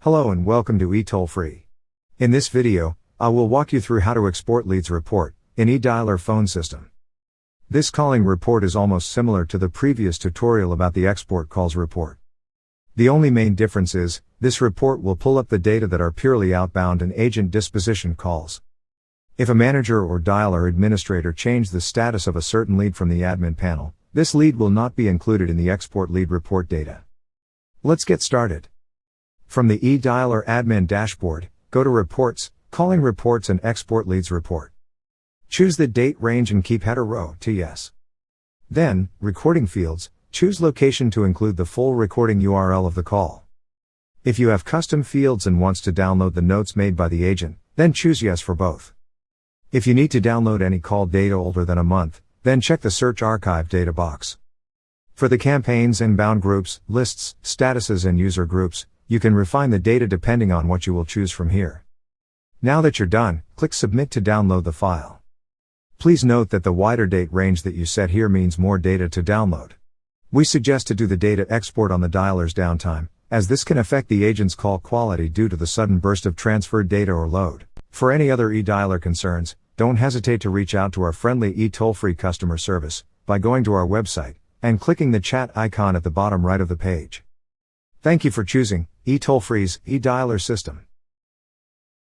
Hello and welcome to eToll-Free. In this video, I will walk you through how to export leads report in eDialer phone system. This calling report is almost similar to the previous tutorial about the export calls report. The only main difference is, this report will pull up the data that are purely outbound and agent disposition calls. If a manager or dialer administrator change the status of a certain lead from the admin panel, this lead will not be included in the export lead report data. Let's get started. From the eDialer admin dashboard, go to Reports, Calling Reports and Export Leads Report. Choose the date range and keep header row to yes. Then, Recording Fields, choose Location to include the full recording URL of the call. If you have custom fields and wants to download the notes made by the agent, then choose Yes for both. If you need to download any call data older than a month, then check the Search Archive data box. For the campaigns, inbound groups, lists, statuses and user groups, you can refine the data depending on what you will choose from here. Now that you're done, click Submit to download the file. Please note that the wider date range that you set here means more data to download. We suggest to do the data export on the dialer's downtime, as this can affect the agent's call quality due to the sudden burst of transferred data or load. For any other eDialer concerns, don't hesitate to reach out to our friendly eToll-Free customer service by going to our website and clicking the chat icon at the bottom right of the page. Thank you for choosing eToll-Free's eDialer system.